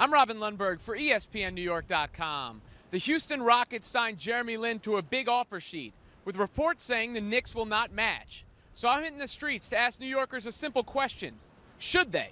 I'm Robin Lundberg for ESPNNewYork.com. The Houston Rockets signed Jeremy Lin to a big offer sheet, with reports saying the Knicks will not match. So I'm hitting the streets to ask New Yorkers a simple question. Should they?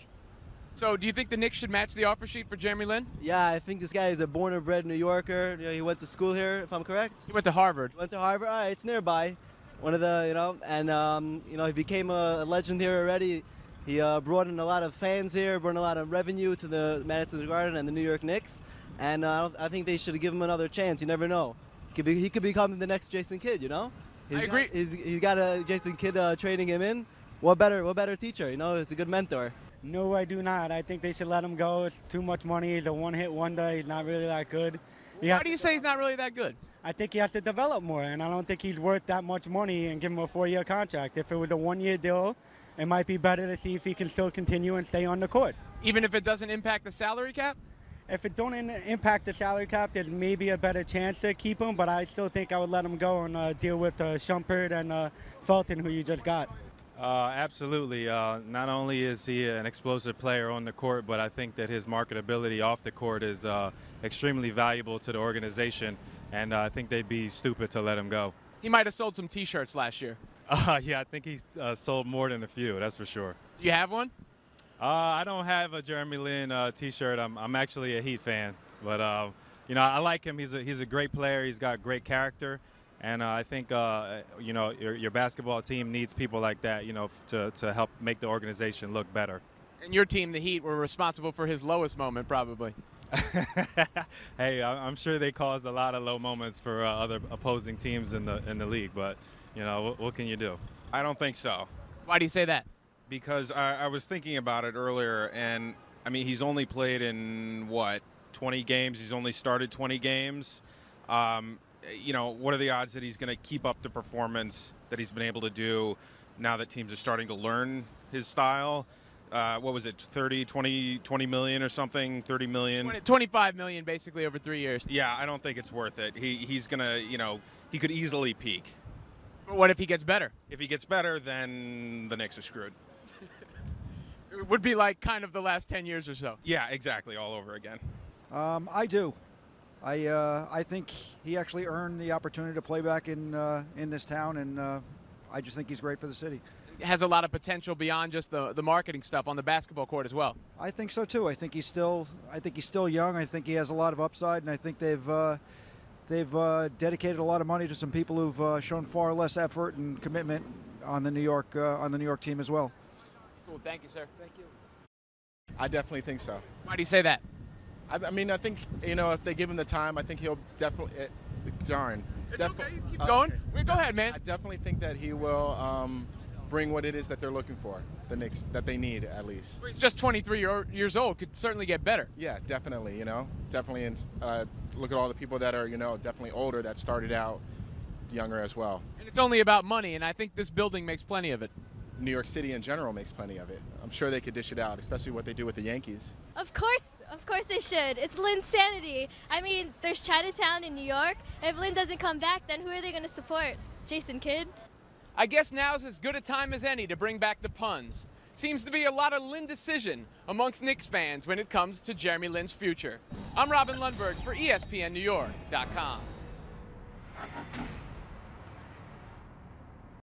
So do you think the Knicks should match the offer sheet for Jeremy Lin? Yeah, I think this guy is a born and bred New Yorker. You know, he went to school here, if I'm correct. He went to Harvard. Went to Harvard. All right, it's nearby. One of the, he became a legend here already. He brought in a lot of fans here, brought in a lot of revenue to the Madison Square Garden and the New York Knicks. And I think they should give him another chance. You never know. He could become the next Jason Kidd, you know? I agree. He's got a Jason Kidd trading him in. What better teacher, you know? It's a good mentor. No, I do not. I think they should let him go. It's too much money. He's a one-hit wonder. He's not really that good. Why do you say he's not really that good? I think he has to develop more, and I don't think he's worth that much money and give him a 4-year contract. If it was a 1-year deal, it might be better to see if he can still continue and stay on the court. Even if it doesn't impact the salary cap? If it don't impact the salary cap, there's maybe a better chance to keep him, but I still think I would let him go and deal with Shumpert and Felton, who you just got. Absolutely. Not only is he an explosive player on the court, but I think that his marketability off the court is extremely valuable to the organization, and I think they'd be stupid to let him go. He might have sold some T-shirts last year. Yeah, I think he's sold more than a few, that's for sure. Do you have one? I don't have a Jeremy Lin T-shirt. I'm actually a Heat fan, but I like him. He's a great player. He's got great character. And I think, your basketball team needs people like that, to help make the organization look better. And your team, the Heat, were responsible for his lowest moment, probably. Hey, I'm sure they caused a lot of low moments for other opposing teams in the league, but, what can you do? I don't think so. Why do you say that? Because I was thinking about it earlier, and, he's only played in, 20 games? He's only started 20 games. What are the odds that he's going to keep up the performance that he's been able to do now that teams are starting to learn his style? What was it, 20 million or something, 30 million? 25 million basically over 3 years. Yeah, I don't think it's worth it. He's going to, he could easily peak. But what if he gets better? If he gets better, then the Knicks are screwed. It would be like kind of the last 10 years or so. Yeah, exactly, all over again. I do. I think he actually earned the opportunity to play back in this town, and I just think he's great for the city. Has a lot of potential beyond just the marketing stuff on the basketball court as well. I think so too. I think he's still young. I think he has a lot of upside, and I think they've dedicated a lot of money to some people who've shown far less effort and commitment on the New York team as well. Cool. Thank you, sir. Thank you. I definitely think so. Why do you say that? I think, if they give him the time, I think he'll definitely, darn. It's okay. Keep going. Okay. Go ahead, man. I definitely think that he will bring what it is that they're looking for, the Knicks, that they need at least. He's just 23 years old. Could certainly get better. Yeah, definitely, Definitely, and look at all the people that are, definitely older that started out younger as well. And it's only about money, and I think this building makes plenty of it. New York City in general makes plenty of it. I'm sure they could dish it out, especially what they do with the Yankees. Of course they should. It's Lin's sanity. There's Chinatown in New York. If Lin doesn't come back, then who are they going to support? Jason Kidd? I guess now's as good a time as any to bring back the puns. Seems to be a lot of Lin decision amongst Knicks fans when it comes to Jeremy Lin's future. I'm Robin Lundberg for ESPNNewYork.com.